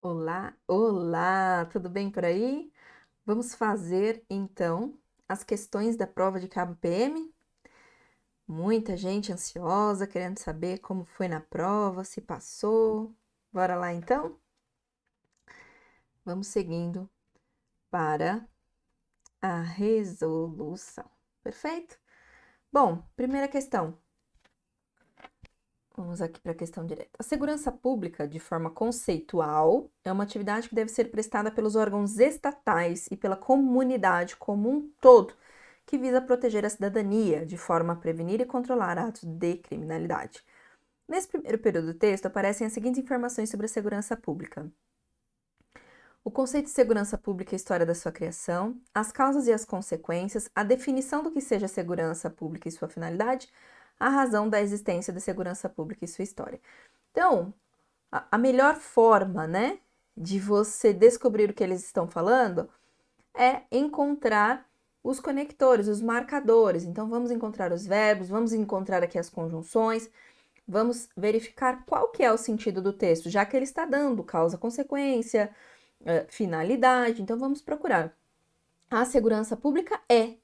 Olá, olá, tudo bem por aí? Vamos fazer então as questões da prova de cabo PM? Muita gente ansiosa, querendo saber como foi na prova, se passou. Bora lá então? Vamos seguindo para a resolução. Perfeito? Bom, primeira questão. Vamos aqui para a questão direta. A segurança pública, de forma conceitual, é uma atividade que deve ser prestada pelos órgãos estatais e pela comunidade como um todo, que visa proteger a cidadania, de forma a prevenir e controlar atos de criminalidade. Nesse primeiro período do texto aparecem as seguintes informações sobre a segurança pública: o conceito de segurança pública e a história da sua criação, as causas e as consequências, a definição do que seja segurança pública e sua finalidade, a razão da existência da segurança pública e sua história. Então, a melhor forma, né, de você descobrir o que eles estão falando é encontrar os conectores, os marcadores. Então, vamos encontrar os verbos, vamos encontrar aqui as conjunções, vamos verificar qual que é o sentido do texto, já que ele está dando causa, consequência, finalidade. Então, vamos procurar. A segurança pública é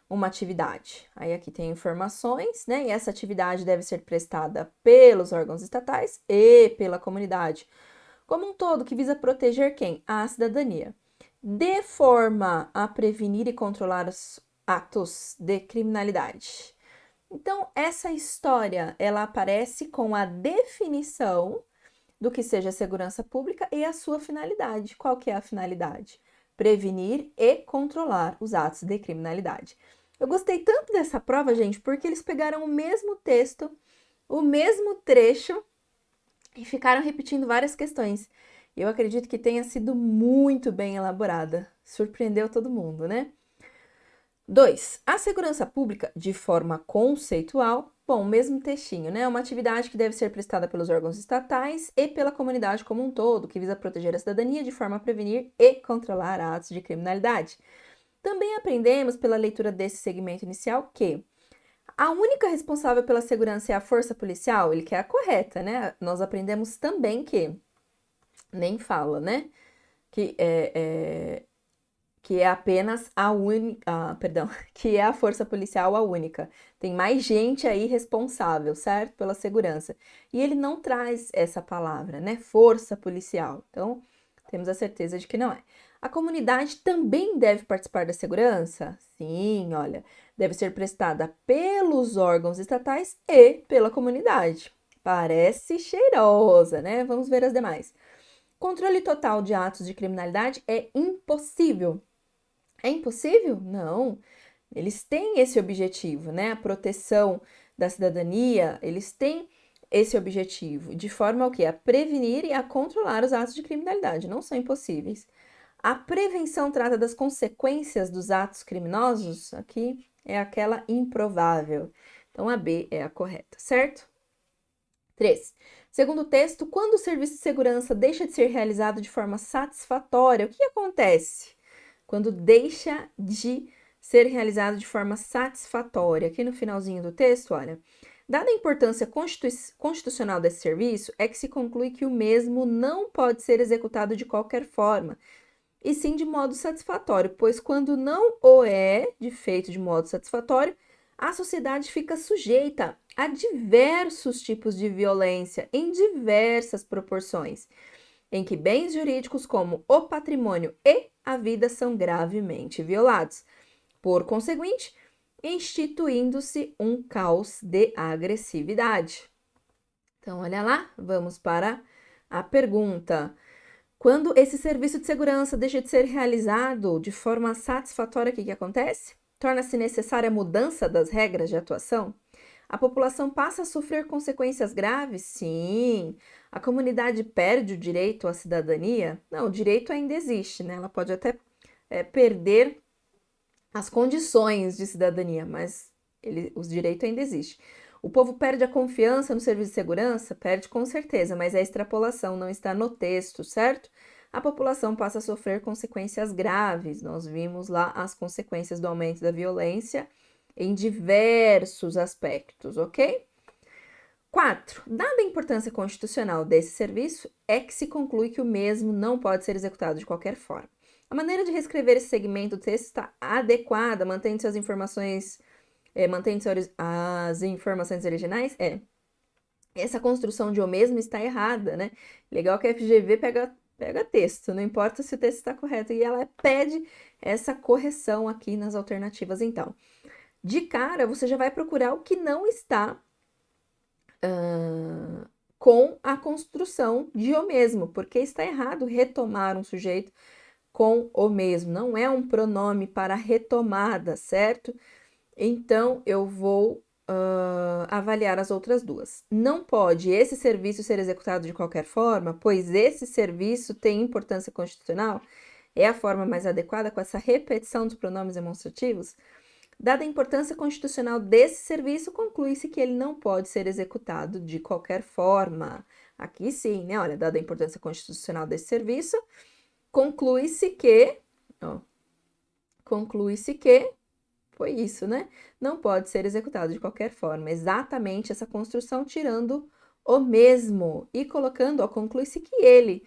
uma atividade. Aí aqui tem informações, né? E essa atividade deve ser prestada pelos órgãos estatais e pela comunidade como um todo, que visa proteger quem? A cidadania, de forma a prevenir e controlar os atos de criminalidade. Então, essa história, ela aparece com a definição do que seja segurança pública e a sua finalidade. Qual que é a finalidade? Prevenir e controlar os atos de criminalidade. Eu gostei tanto dessa prova, gente, porque eles pegaram o mesmo texto, o mesmo trecho e ficaram repetindo várias questões. Eu acredito que tenha sido muito bem elaborada. Surpreendeu todo mundo, né? 2. A segurança pública, de forma conceitual, bom, mesmo textinho, né? É uma atividade que deve ser prestada pelos órgãos estatais e pela comunidade como um todo, que visa proteger a cidadania de forma a prevenir e controlar atos de criminalidade. Também aprendemos pela leitura desse segmento inicial que a única responsável pela segurança é a força policial, ele quer a correta, né? Nós aprendemos também que, nem fala, né? Que que é apenas a única, perdão, que é a força policial a única. Tem mais gente aí responsável, certo? Pela segurança. E ele não traz essa palavra, né? Força policial. Então, temos a certeza de que não é. A comunidade também deve participar da segurança? Sim, olha, deve ser prestada pelos órgãos estatais e pela comunidade. Parece cheirosa, né? Vamos ver as demais. Controle total de atos de criminalidade é impossível. É impossível? Não. Eles têm esse objetivo, né? A proteção da cidadania, eles têm esse objetivo, de forma ao quê? A prevenir e a controlar os atos de criminalidade, não são impossíveis. A prevenção trata das consequências dos atos criminosos, aqui é aquela improvável. Então a B é a correta, certo? 3. Segundo o texto, quando o serviço de segurança deixa de ser realizado de forma satisfatória, o que acontece? Quando deixa de ser realizado de forma satisfatória. Aqui no finalzinho do texto, olha. Dada a importância constitucional desse serviço, é que se conclui que o mesmo não pode ser executado de qualquer forma, e sim de modo satisfatório, pois quando não o é de feito de modo satisfatório, a sociedade fica sujeita a diversos tipos de violência em diversas proporções, em que bens jurídicos como o patrimônio e a vida são gravemente violados. Por conseguinte, instituindo-se um caos de agressividade. Então, olha lá, vamos para a pergunta. Quando esse serviço de segurança deixa de ser realizado de forma satisfatória, o que acontece? Torna-se necessária a mudança das regras de atuação? A população passa a sofrer consequências graves? Sim. A comunidade perde o direito à cidadania? Não, o direito ainda existe, né? Ela pode até perder as condições de cidadania, mas o direito ainda existe. O povo perde a confiança no serviço de segurança? Perde com certeza, mas a extrapolação não está no texto, certo? A população passa a sofrer consequências graves. Nós vimos lá as consequências do aumento da violência em diversos aspectos, ok? 4. Dada a importância constitucional desse serviço, é que se conclui que o mesmo não pode ser executado de qualquer forma. A maneira de reescrever esse segmento do texto está adequada, mantendo as informações originais? Essa construção de o mesmo está errada, né? Legal que a FGV pega texto, não importa se o texto está correto, e ela pede essa correção aqui nas alternativas, então. De cara, você já vai procurar o que não está com a construção de o mesmo, porque está errado retomar um sujeito com o mesmo, não é um pronome para retomada, certo? Então, eu vou avaliar as outras duas. Não pode esse serviço ser executado de qualquer forma, pois esse serviço tem importância constitucional? É a forma mais adequada com essa repetição dos pronomes demonstrativos? Dada a importância constitucional desse serviço, conclui-se que ele não pode ser executado de qualquer forma. Aqui sim, né? Olha, dada a importância constitucional desse serviço, conclui-se que foi isso, né? Não pode ser executado de qualquer forma. Exatamente essa construção, tirando o mesmo e colocando, conclui-se que ele.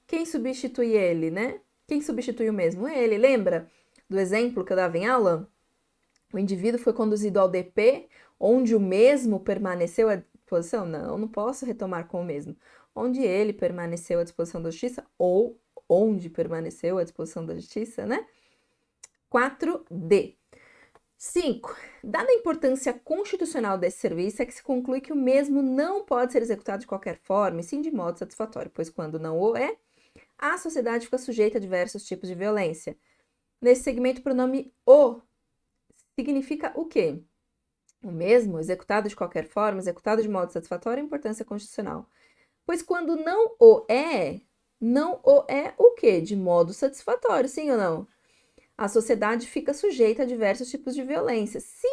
Quem substitui ele, né? Quem substitui o mesmo? Ele. Lembra do exemplo que eu dava em aula? O indivíduo foi conduzido ao DP, onde o mesmo permaneceu à disposição? Não posso retomar com o mesmo. Onde ele permaneceu à disposição da justiça ou onde permaneceu à disposição da justiça, né? 4D. 5. Dada a importância constitucional desse serviço, é que se conclui que o mesmo não pode ser executado de qualquer forma, e sim de modo satisfatório, pois quando não o é, a sociedade fica sujeita a diversos tipos de violência. Nesse segmento, o pronome o significa o quê? O mesmo, executado de qualquer forma, executado de modo satisfatório, importância constitucional. Pois quando não o é o quê? De modo satisfatório, sim ou não? A sociedade fica sujeita a diversos tipos de violência. Se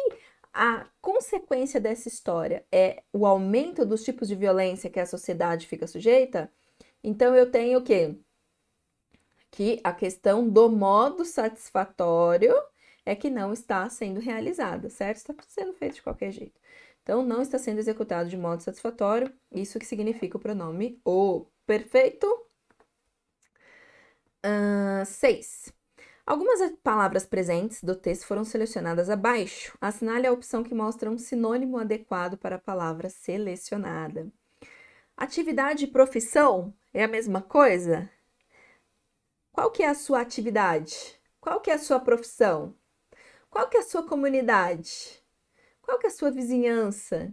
a consequência dessa história é o aumento dos tipos de violência que a sociedade fica sujeita, então eu tenho o quê? Que a questão do modo satisfatório é que não está sendo realizada, certo? Está sendo feito de qualquer jeito. Então, não está sendo executado de modo satisfatório, isso que significa o pronome o. Perfeito? 6. Algumas palavras presentes do texto foram selecionadas abaixo. Assinale a opção que mostra um sinônimo adequado para a palavra selecionada. Atividade e profissão é a mesma coisa? Qual que é a sua atividade? Qual que é a sua profissão? Qual que é a sua comunidade? Qual que é a sua vizinhança?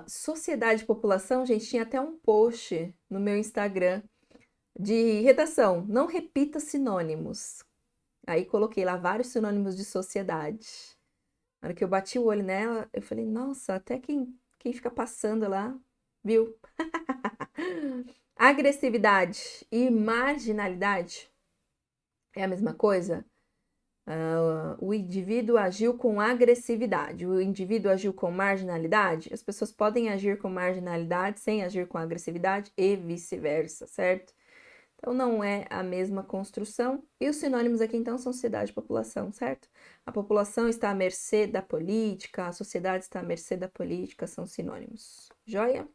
Sociedade e população, gente, tinha até um post no meu Instagram de redação. Não repita sinônimos. Aí coloquei lá vários sinônimos de sociedade. Na hora que eu bati o olho nela, eu falei, nossa, até quem fica passando lá, viu? Agressividade e marginalidade é a mesma coisa? O indivíduo agiu com agressividade, o indivíduo agiu com marginalidade. As pessoas podem agir com marginalidade sem agir com agressividade e vice-versa, certo? Então, não é a mesma construção. E os sinônimos aqui, então, são sociedade e população, certo? A população está à mercê da política, a sociedade está à mercê da política, são sinônimos. Joia?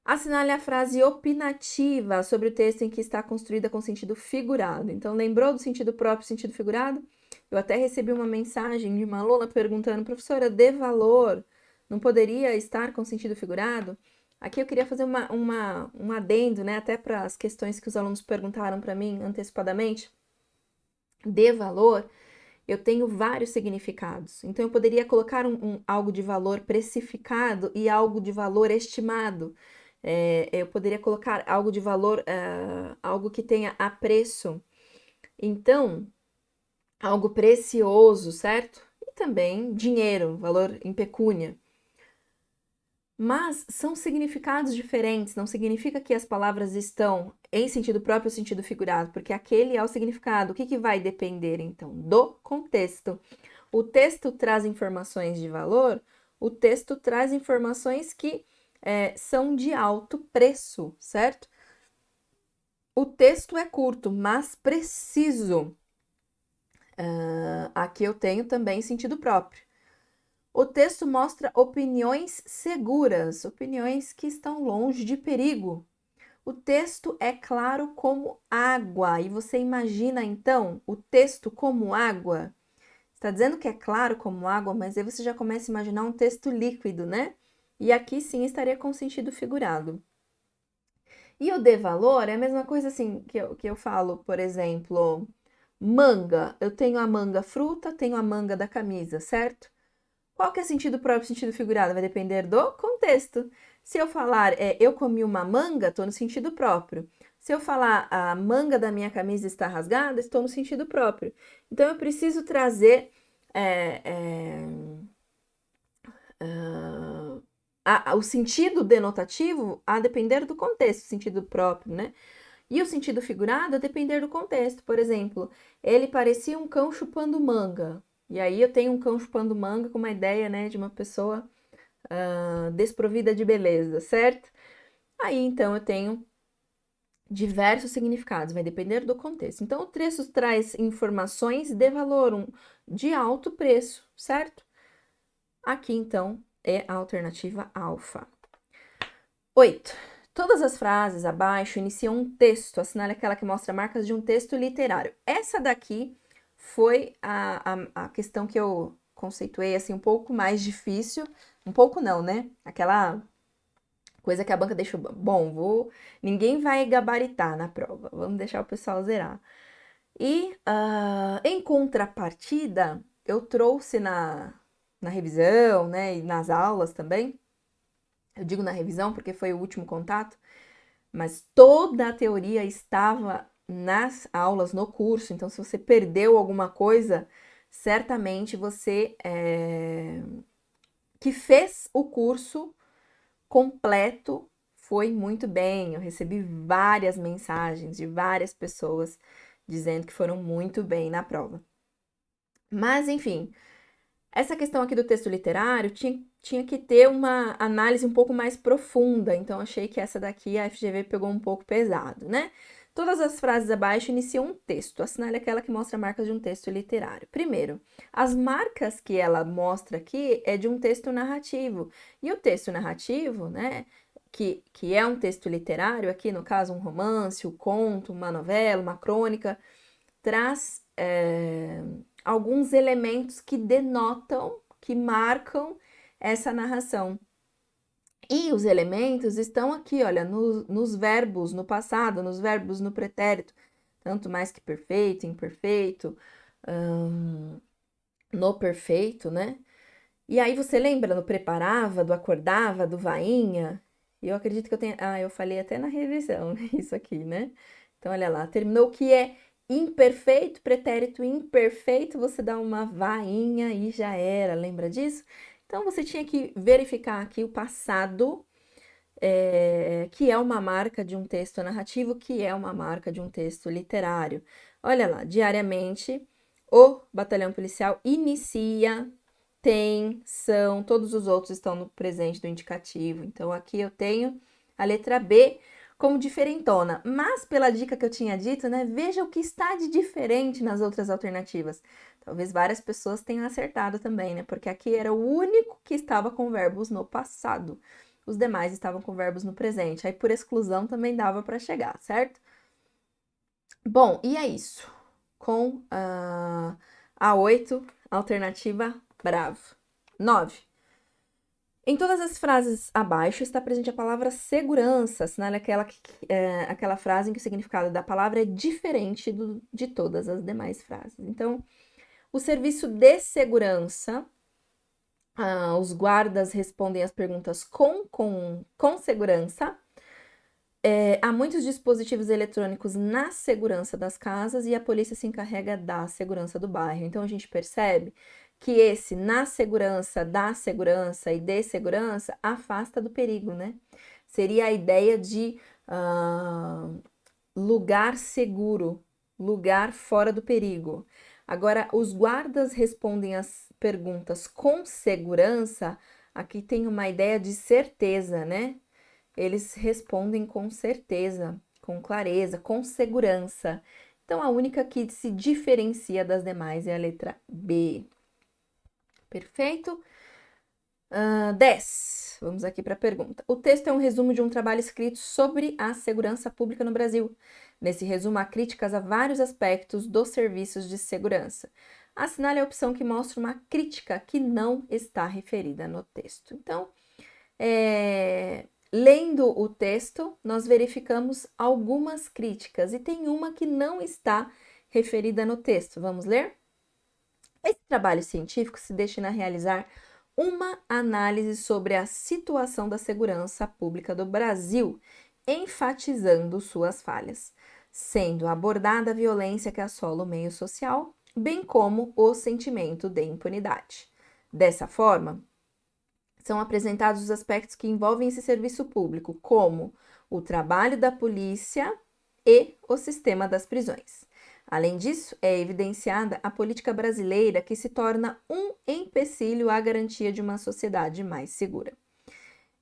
Assinale a frase opinativa sobre o texto em que está construída com sentido figurado. Então, lembrou do sentido próprio e sentido figurado? Eu até recebi uma mensagem de uma aluna perguntando, professora, dê valor, não poderia estar com sentido figurado? Aqui eu queria fazer um adendo, né, até para as questões que os alunos perguntaram para mim antecipadamente. Dê valor, eu tenho vários significados. Então, eu poderia colocar algo de valor precificado e algo de valor estimado. Eu poderia colocar algo de valor, algo que tenha apreço. Então, algo precioso, certo? E também dinheiro, valor em pecúnia. Mas são significados diferentes, não significa que as palavras estão em sentido próprio ou sentido figurado, porque aquele é o significado. O que vai depender, então? Do contexto. O texto traz informações de valor, o texto traz informações que são de alto preço, certo? O texto é curto, mas preciso. Aqui eu tenho também sentido próprio. O texto mostra opiniões seguras, opiniões que estão longe de perigo. O texto é claro como água. E você imagina então o texto como água? Está dizendo que é claro como água, mas aí você já começa a imaginar um texto líquido, né? E aqui sim estaria com sentido figurado. E o de valor é a mesma coisa assim que eu falo, por exemplo, manga. Eu tenho a manga fruta, tenho a manga da camisa, certo? Qual que é sentido próprio e sentido figurado? Vai depender do contexto. Se eu falar eu comi uma manga, estou no sentido próprio. Se eu falar a manga da minha camisa está rasgada, estou no sentido próprio. Então eu preciso trazer é, é, o sentido denotativo a depender do contexto, sentido próprio, né? E o sentido figurado a depender do contexto. Por exemplo, ele parecia um cão chupando manga. E aí eu tenho um cão chupando manga com uma ideia, né, de uma pessoa desprovida de beleza, certo? Aí então eu tenho diversos significados, vai depender do contexto. Então o texto traz informações de valor, de alto preço, certo? Aqui então é a alternativa alfa. 8. Todas as frases abaixo iniciam um texto, assinale aquela que mostra marcas de um texto literário. Essa daqui foi a questão que eu conceituei assim um pouco mais difícil. Um pouco não, né? Aquela coisa que a banca deixou. Bom, ninguém vai gabaritar na prova. Vamos deixar o pessoal zerar. E em contrapartida, eu trouxe na revisão, né? E nas aulas também. Eu digo na revisão porque foi o último contato, mas toda a teoria estava nas aulas, no curso. Então, se você perdeu alguma coisa, certamente você que fez o curso completo foi muito bem. Eu recebi várias mensagens de várias pessoas dizendo que foram muito bem na prova. Mas, enfim, essa questão aqui do texto literário tinha que ter uma análise um pouco mais profunda, então achei que essa daqui a FGV pegou um pouco pesado, né? Todas as frases abaixo iniciam um texto. Assinale aquela que mostra marcas de um texto literário. Primeiro, as marcas que ela mostra aqui é de um texto narrativo. E o texto narrativo, né, que é um texto literário, aqui no caso um romance, um conto, uma novela, uma crônica, traz alguns elementos que denotam, que marcam essa narração. E os elementos estão aqui, olha, nos verbos no passado, nos verbos no pretérito, tanto mais que perfeito, imperfeito, no perfeito, né? E aí você lembra do preparava, do acordava, do vainha? Eu acredito que eu tenha. Ah, eu falei até na revisão, isso aqui, né? Então, olha lá, terminou o que é imperfeito, pretérito imperfeito, você dá uma vainha e já era, lembra disso? Então, você tinha que verificar aqui o passado, que é uma marca de um texto narrativo, que é uma marca de um texto literário. Olha lá, diariamente, o batalhão policial inicia, tem, são, todos os outros estão no presente do indicativo. Então, aqui eu tenho a letra B como diferentona. Mas, pela dica que eu tinha dito, né, veja o que está de diferente nas outras alternativas. Talvez várias pessoas tenham acertado também, né? Porque aqui era o único que estava com verbos no passado. Os demais estavam com verbos no presente. Aí, por exclusão, também dava para chegar, certo? Bom, e é isso. Com a 8, alternativa bravo. 9. Em todas as frases abaixo está presente a palavra segurança, assinale aquela frase em que o significado da palavra é diferente de todas as demais frases. Então, o serviço de segurança, os guardas respondem as perguntas com segurança. Há muitos dispositivos eletrônicos na segurança das casas e a polícia se encarrega da segurança do bairro. Então a gente percebe que esse na segurança, da segurança e de segurança afasta do perigo, né? Seria a ideia de lugar seguro, lugar fora do perigo. Agora, os guardas respondem as perguntas com segurança, aqui tem uma ideia de certeza, né? Eles respondem com certeza, com clareza, com segurança. Então, a única que se diferencia das demais é a letra B. Perfeito? 10. Vamos aqui para a pergunta. O texto é um resumo de um trabalho escrito sobre a segurança pública no Brasil. Nesse resumo, há críticas a vários aspectos dos serviços de segurança. Assinale a opção que mostra uma crítica que não está referida no texto. Então, lendo o texto, nós verificamos algumas críticas e tem uma que não está referida no texto. Vamos ler? Esse trabalho científico se destina a realizar uma análise sobre a situação da segurança pública do Brasil, enfatizando suas falhas, sendo abordada a violência que assola o meio social, bem como o sentimento de impunidade. Dessa forma, são apresentados os aspectos que envolvem esse serviço público, como o trabalho da polícia e o sistema das prisões. Além disso, é evidenciada a política brasileira que se torna um empecilho à garantia de uma sociedade mais segura.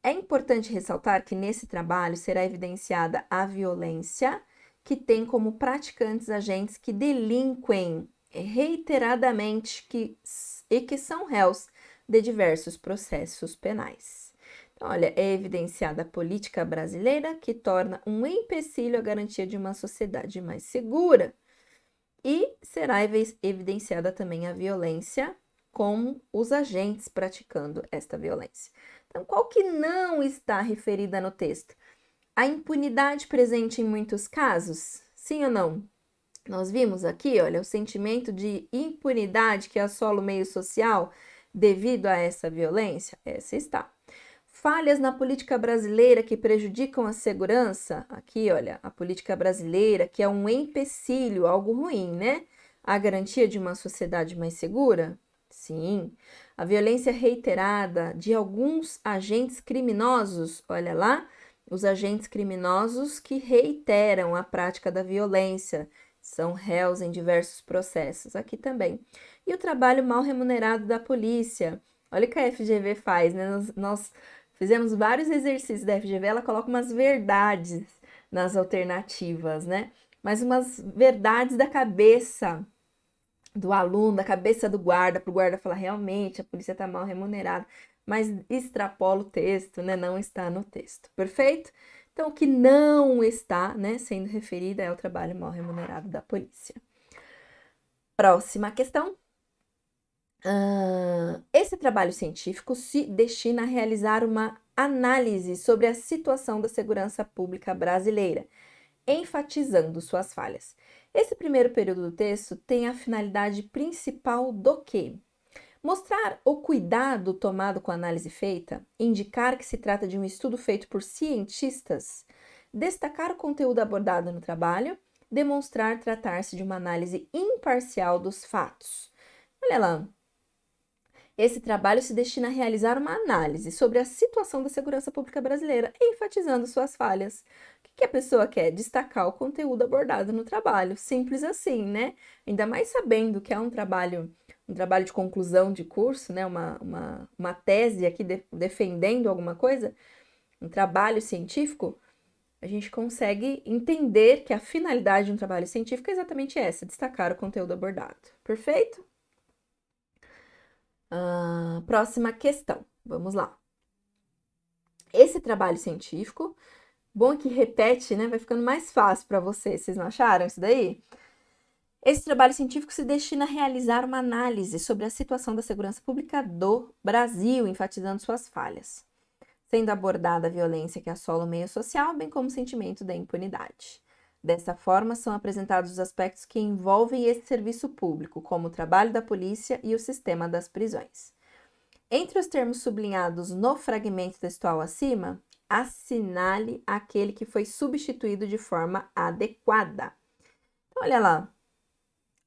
É importante ressaltar que nesse trabalho será evidenciada a violência que tem como praticantes agentes que delinquem reiteradamente e que são réus de diversos processos penais. Então, olha, é evidenciada a política brasileira que torna um empecilho à garantia de uma sociedade mais segura. E será evidenciada também a violência com os agentes praticando esta violência. Então, qual que não está referida no texto? A impunidade presente em muitos casos? Sim ou não? Nós vimos aqui, olha, o sentimento de impunidade que assola o meio social devido a essa violência? Essa está. Falhas na política brasileira que prejudicam a segurança? Aqui, olha, a política brasileira que é um empecilho, algo ruim, né? A garantia de uma sociedade mais segura? Sim. A violência reiterada de alguns agentes criminosos? Olha lá, os agentes criminosos que reiteram a prática da violência são réus em diversos processos. Aqui também. E o trabalho mal remunerado da polícia? Olha o que a FGV faz, né? Nós fizemos vários exercícios da FGV, ela coloca umas verdades nas alternativas, né? Mas umas verdades da cabeça do aluno, da cabeça do guarda, para o guarda falar, realmente, a polícia está mal remunerada, mas extrapola o texto, né? Não está no texto, perfeito? Então, o que não está, né, sendo referido é o trabalho mal remunerado da polícia. Próxima questão. Esse trabalho científico se destina a realizar uma análise sobre a situação da segurança pública brasileira, enfatizando suas falhas. Esse primeiro período do texto tem a finalidade principal do quê? Mostrar o cuidado tomado com a análise feita, indicar que se trata de um estudo feito por cientistas, destacar o conteúdo abordado no trabalho, demonstrar tratar-se de uma análise imparcial dos fatos. Olha lá. Esse trabalho se destina a realizar uma análise sobre a situação da segurança pública brasileira, enfatizando suas falhas. O que a pessoa quer? Destacar o conteúdo abordado no trabalho. Simples assim, né? Ainda mais sabendo que é um trabalho de conclusão de curso, né? Uma tese aqui defendendo alguma coisa, um trabalho científico, a gente consegue entender que a finalidade de um trabalho científico é exatamente essa, destacar o conteúdo abordado. Perfeito? Próxima questão, vamos lá. Esse trabalho científico, bom que repete, né? Vai ficando mais fácil para vocês não acharam isso daí? Esse trabalho científico se destina a realizar uma análise sobre a situação da segurança pública do Brasil, enfatizando suas falhas, sendo abordada a violência que assola o meio social, bem como o sentimento da impunidade. Dessa forma, são apresentados os aspectos que envolvem esse serviço público, como o trabalho da polícia e o sistema das prisões. Entre os termos sublinhados no fragmento textual acima, assinale aquele que foi substituído de forma adequada. Então, olha lá,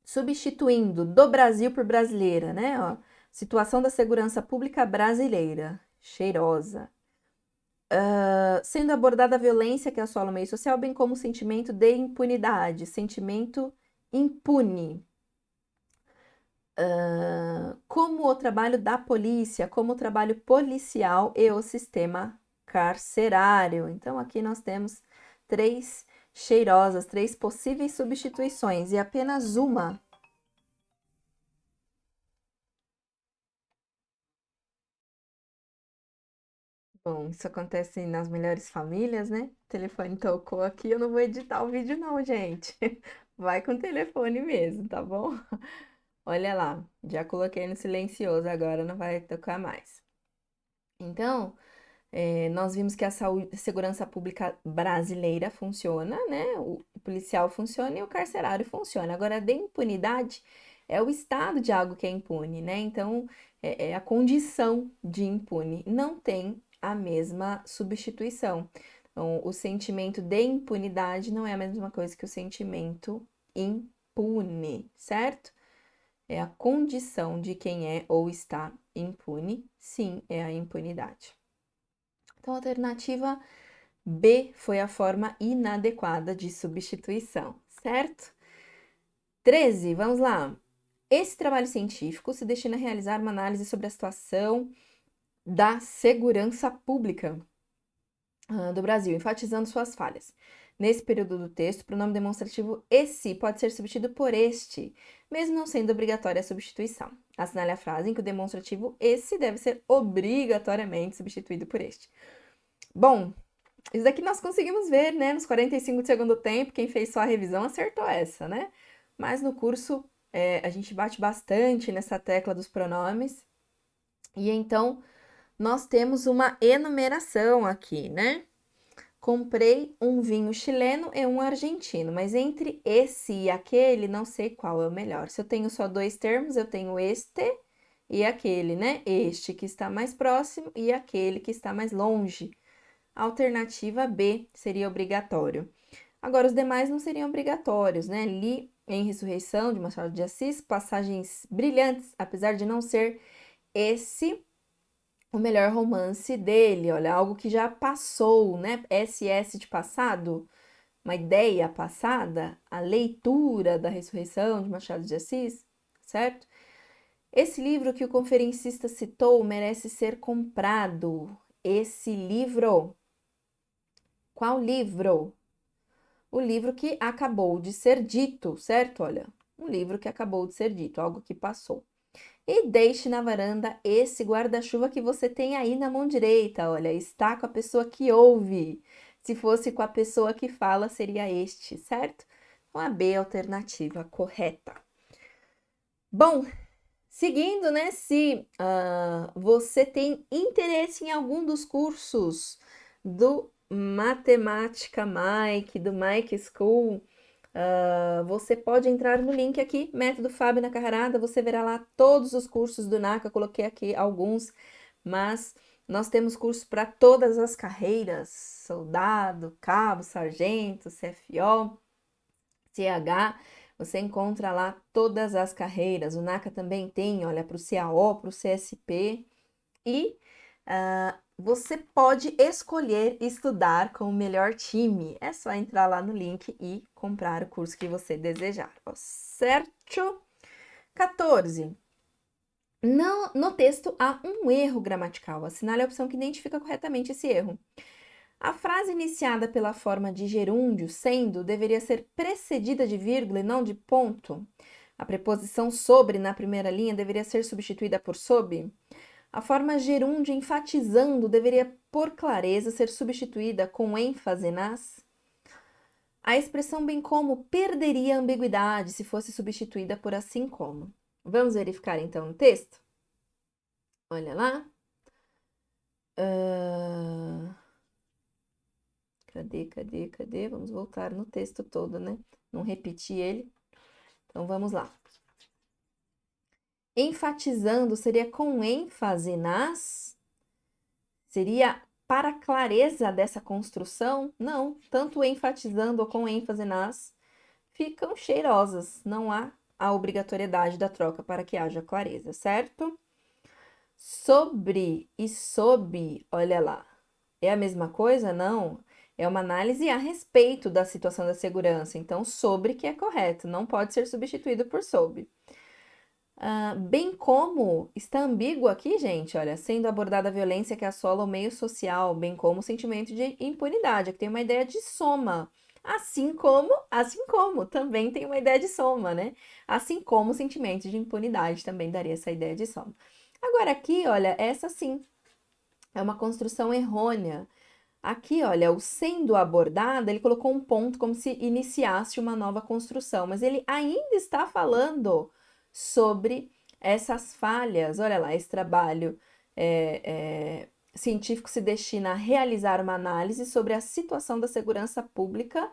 substituindo do Brasil por brasileira, né? Ó, situação da segurança pública brasileira, cheirosa. Sendo abordada a violência que assola o meio social, bem como o sentimento de impunidade, sentimento impune. Como o trabalho da polícia, como o trabalho policial e o sistema carcerário. Então, aqui nós temos três cheirosas, três possíveis substituições e apenas uma Bom, isso acontece nas melhores famílias, né? O telefone tocou aqui, eu não vou editar o vídeo não, gente. Vai com o telefone mesmo, tá bom? Olha lá, já coloquei no silencioso, agora não vai tocar mais. Então, nós vimos que a segurança pública brasileira funciona, né? O policial funciona e o carcerário funciona. Agora, a de impunidade é o estado de algo que é impune, né? Então, é a condição de impune. Não tem a mesma substituição. Então, o sentimento de impunidade não é a mesma coisa que o sentimento impune, certo? É a condição de quem é ou está impune, sim, é a impunidade. Então, a alternativa B foi a forma inadequada de substituição, certo? 13, vamos lá. Esse trabalho científico se destina a realizar uma análise sobre a situação da segurança pública do Brasil, enfatizando suas falhas. Nesse período do texto, o pronome demonstrativo esse pode ser substituído por este, mesmo não sendo obrigatória a substituição. Assinale a frase em que o demonstrativo esse deve ser obrigatoriamente substituído por este. Bom, isso daqui nós conseguimos ver, né? Nos 45 de segundo tempo, quem fez só a revisão acertou essa, né? Mas no curso a gente bate bastante nessa tecla dos pronomes. E então nós temos uma enumeração aqui, né? Comprei um vinho chileno e um argentino, mas entre esse e aquele, não sei qual é o melhor. Se eu tenho só dois termos, eu tenho este e aquele, né? Este que está mais próximo e aquele que está mais longe. A alternativa B seria obrigatório. Agora, os demais não seriam obrigatórios, né? Li em Ressurreição, de Machado de Assis, passagens brilhantes, apesar de não ser esse o melhor romance dele. Olha, algo que já passou, né? SS de passado, uma ideia passada, a leitura da Ressurreição de Machado de Assis, certo? Esse livro que o conferencista citou merece ser comprado. Esse livro. Qual livro? O livro que acabou de ser dito, certo? Olha, um livro que acabou de ser dito, algo que passou. E deixe na varanda esse guarda-chuva que você tem aí na mão direita. Olha, está com a pessoa que ouve. Se fosse com a pessoa que fala, seria este, certo? Então, a B é a alternativa correta. Bom, seguindo, né? Se você tem interesse em algum dos cursos do Matemática Mike, do Mike School, você pode entrar no link aqui, Método Fábio na Carrada, você verá lá todos os cursos do NACA, coloquei aqui alguns, mas nós temos cursos para todas as carreiras, soldado, cabo, sargento, CFO, CH, você encontra lá todas as carreiras. O NACA também tem, olha, para o CAO, para o CSP. E você pode escolher estudar com o melhor time. É só entrar lá no link e comprar o curso que você desejar, certo? 14. No texto há um erro gramatical. Assinale a opção que identifica corretamente esse erro. A frase iniciada pela forma de gerúndio, sendo, deveria ser precedida de vírgula e não de ponto. A preposição sobre na primeira linha deveria ser substituída por sob. A forma gerúndio enfatizando deveria, por clareza, ser substituída com ênfase nas. A expressão bem como perderia a ambiguidade se fosse substituída por assim como. Vamos verificar então no texto? Olha lá. Cadê? Vamos voltar no texto todo, né? Não repetir ele. Então vamos lá. Enfatizando seria com ênfase nas? Seria para a clareza dessa construção? Não, tanto enfatizando ou com ênfase nas ficam cheirosas. Não há a obrigatoriedade da troca para que haja clareza, certo? Sobre e sob, olha lá. É a mesma coisa? Não. É uma análise a respeito da situação da segurança. Então, sobre que é correto, não pode ser substituído por sob. Bem como está ambíguo aqui, gente, olha, sendo abordada a violência que assola o meio social, bem como o sentimento de impunidade, que tem uma ideia de soma. Assim como, também tem uma ideia de soma, né? Assim como o sentimento de impunidade também daria essa ideia de soma. Agora aqui, olha, essa sim, É uma construção errônea. Aqui, olha, o sendo abordada, ele colocou um ponto como se iniciasse uma nova construção, mas ele ainda está falando sobre essas falhas. Olha lá, esse trabalho científico se destina a realizar uma análise sobre a situação da segurança pública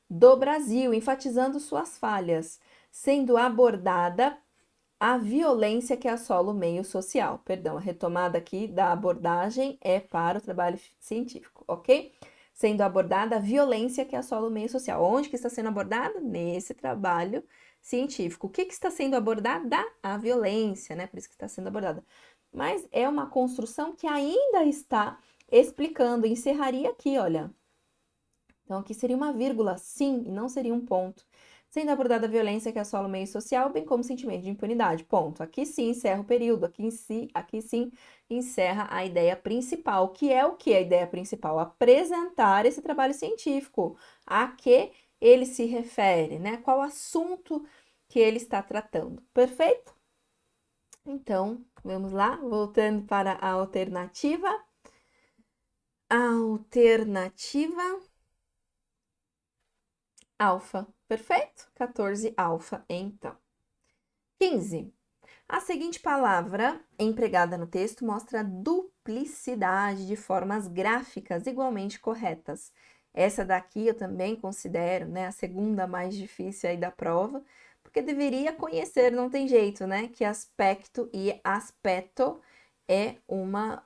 do Brasil, enfatizando suas falhas, sendo abordada a violência que assola o meio social. Perdão, a retomada aqui da abordagem é para o trabalho científico, ok? Sendo abordada a violência que assola o meio social. Onde que está sendo abordada? Nesse trabalho científico. O que está sendo abordada? A violência, né? Por isso que está sendo abordada. Mas é uma construção que ainda está explicando. Encerraria aqui, olha. Então, aqui seria uma vírgula, sim, e não seria um ponto. Sendo abordada a violência que assola o meio social, bem como o sentimento de impunidade. Ponto. Aqui sim encerra o período, aqui sim encerra a ideia principal. Que é o que a ideia principal? Apresentar esse trabalho científico. A que ele se refere, né? Qual assunto que ele está tratando. Perfeito? Então, vamos lá, voltando para a alternativa. Alternativa alfa. Perfeito? 14 alfa, então. 15. A seguinte palavra empregada no texto mostra duplicidade de formas gráficas igualmente corretas. Essa daqui eu também considero, né, a segunda mais difícil aí da prova, porque deveria conhecer, não tem jeito, né, que aspecto e aspecto é uma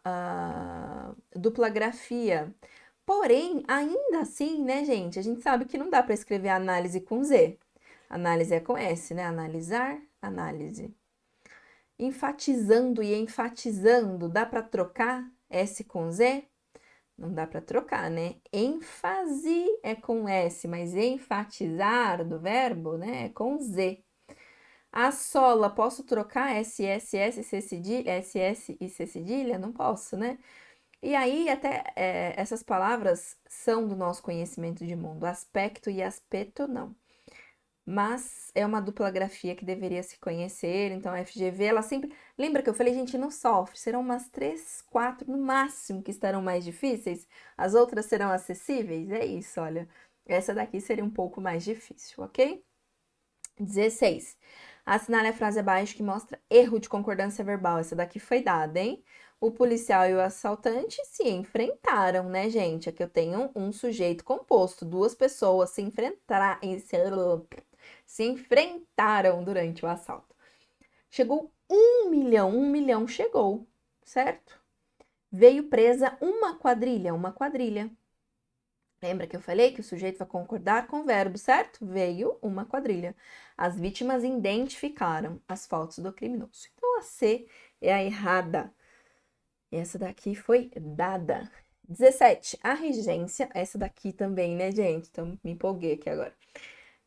dupla grafia. Porém, ainda assim, né, gente, a gente sabe que não dá para escrever análise com Z. Análise é com S, né? Analisar, análise. Enfatizando e enfatizando, dá para trocar S com Z? Não dá para trocar, né? ênfase é com S, mas enfatizar do verbo, né, é com Z. A sola, posso trocar S, S, S, C cedilha, S, S e C cedilha? Não posso, né? E aí, até essas palavras são do nosso conhecimento de mundo. Aspecto e aspecto, não. Mas é uma dupla grafia que deveria se conhecer. Então, a FGV, ela sempre. Lembra que eu falei, gente, não sofre. Serão umas 3, 4 no máximo que estarão mais difíceis. As outras serão acessíveis. É isso, olha. Essa daqui seria um pouco mais difícil, ok? 16. Assinale a frase abaixo que mostra erro de concordância verbal. Essa daqui foi dada, hein? O policial e o assaltante se enfrentaram, né, gente? Aqui eu tenho um sujeito composto, duas pessoas se enfrentaram durante o assalto. Chegou 1 milhão, 1 milhão chegou, certo? Veio presa uma quadrilha. Lembra que eu falei que o sujeito vai concordar com o verbo, certo? Veio uma quadrilha. As vítimas identificaram as fotos do criminoso. Então a C é a errada. Essa daqui foi dada. 17. A regência, essa daqui também, né, gente? Então me empolguei aqui agora.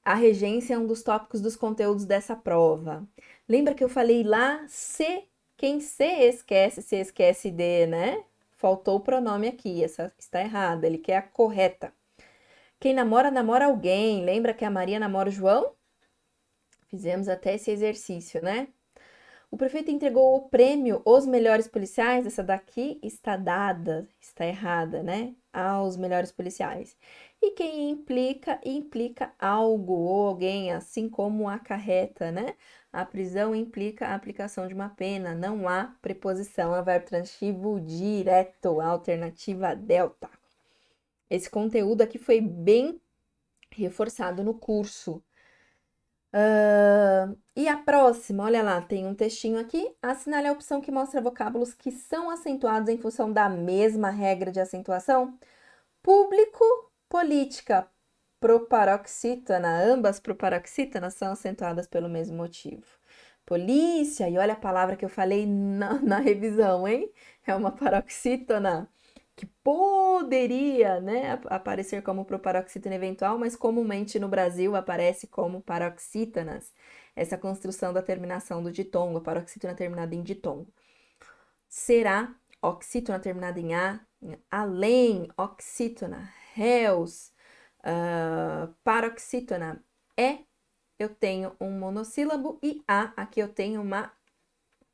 A regência é um dos tópicos dos conteúdos dessa prova. Lembra que eu falei lá quem se esquece de, né? Faltou o pronome aqui, essa está errada, ele quer a correta. Quem namora, namora alguém. Lembra que a Maria namora o João? Fizemos até esse exercício, né? O prefeito entregou o prêmio Os Melhores Policiais. Essa daqui está dada, está errada, né? Aos melhores policiais. E quem implica algo ou alguém, assim como acarreta, né? A prisão implica a aplicação de uma pena. Não há preposição a verbo transitivo direto, a alternativa delta. Esse conteúdo aqui foi bem reforçado no curso. E a próxima, olha lá, tem um textinho aqui. Assinale a opção que mostra vocábulos que são acentuados em função da mesma regra de acentuação. Público, política, proparoxítona. Ambas proparoxítonas são acentuadas pelo mesmo motivo. Polícia, e olha a palavra que eu falei na revisão, hein? É uma paroxítona que poderia, né, aparecer como proparoxítona eventual, mas comumente no Brasil aparece como paroxítonas. Essa construção da terminação do ditongo, a paroxítona terminada em ditongo. Será oxítona terminada em A, além, oxítona, réus, paroxítona, eu tenho um monossílabo e A, aqui eu tenho uma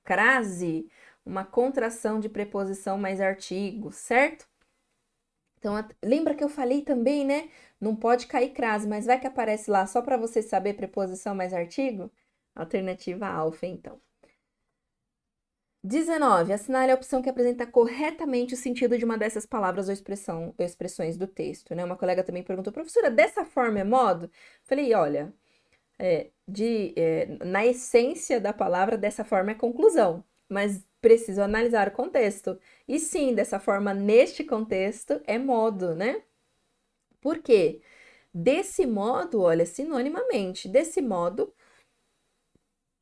crase, uma contração de preposição mais artigo, certo? Então, lembra que eu falei também, né? Não pode cair crase, mas vai que aparece lá só para você saber preposição mais artigo? Alternativa alfa, então. 19. Assinale a opção que apresenta corretamente o sentido de uma dessas palavras ou expressões do texto, né? Uma colega também perguntou, professora, dessa forma é modo? Falei, olha, na essência da palavra, dessa forma é conclusão, mas preciso analisar o contexto. E sim, dessa forma, neste contexto, é modo, né? Por quê? Desse modo, olha, sinonimamente, desse modo,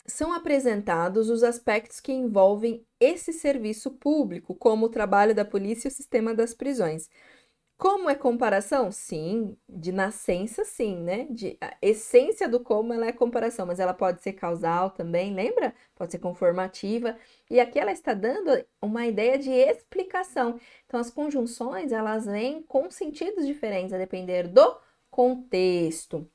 são apresentados os aspectos que envolvem esse serviço público, como o trabalho da polícia e o sistema das prisões. Como é comparação? Sim, de nascença, sim, né? A essência do como ela é comparação, mas ela pode ser causal também, lembra? Pode ser conformativa. E aqui ela está dando uma ideia de explicação. Então, as conjunções, elas vêm com sentidos diferentes, a depender do contexto.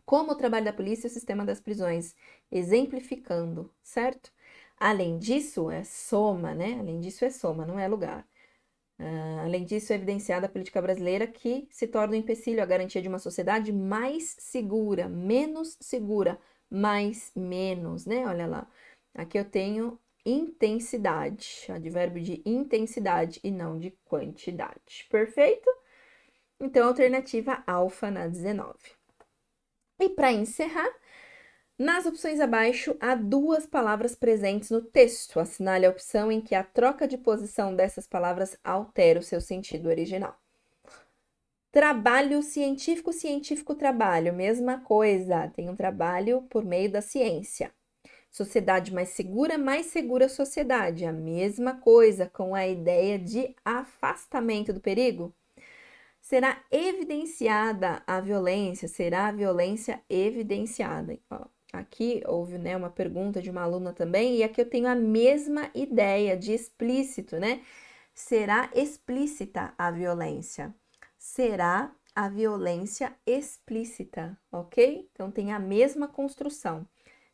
Como o trabalho da polícia e o sistema das prisões, exemplificando, certo? Além disso, é soma, né? Além disso, é soma, não é lugar. Além disso, é evidenciada a política brasileira que se torna um empecilho à garantia de uma sociedade mais segura, menos segura, mais, menos, né? Olha lá. Aqui eu tenho intensidade, advérbio de intensidade e não de quantidade. Perfeito? Então, alternativa alfa na 19. E para encerrar, nas opções abaixo, há duas palavras presentes no texto. Assinale a opção em que a troca de posição dessas palavras altera o seu sentido original. Trabalho científico, científico trabalho, mesma coisa. Tem um trabalho por meio da ciência. Sociedade mais segura sociedade. A mesma coisa, com a ideia de afastamento do perigo. Será evidenciada a violência, será a violência evidenciada. Ó, aqui houve, né, uma pergunta de uma aluna também, e aqui eu tenho a mesma ideia de explícito, né? Será explícita a violência. Será a violência explícita, ok? Então tem a mesma construção.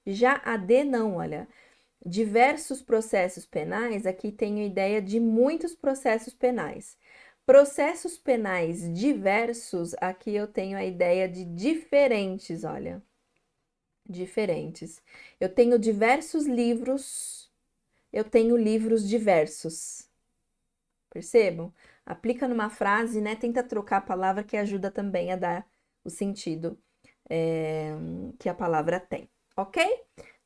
Já a D não, olha. Diversos processos penais, aqui tenho ideia de muitos processos penais. Processos penais diversos, aqui eu tenho a ideia de diferentes, olha. Diferentes. Eu tenho diversos livros, eu tenho livros diversos. Percebam? Aplica numa frase, né? Tenta trocar a palavra que ajuda também a dar o sentido que a palavra tem, ok?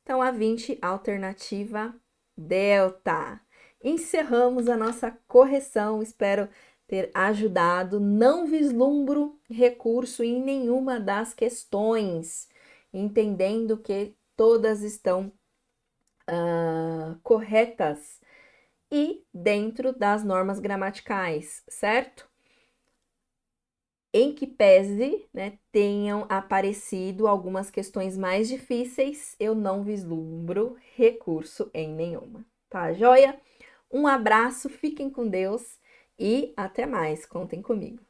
Então, a 20, alternativa delta. Encerramos a nossa correção, espero ter ajudado. Não vislumbro recurso em nenhuma das questões, entendendo que todas estão corretas e dentro das normas gramaticais, certo? Em que pese, né, tenham aparecido algumas questões mais difíceis, eu não vislumbro recurso em nenhuma. Tá, joia? Um abraço, fiquem com Deus e até mais. Contem comigo.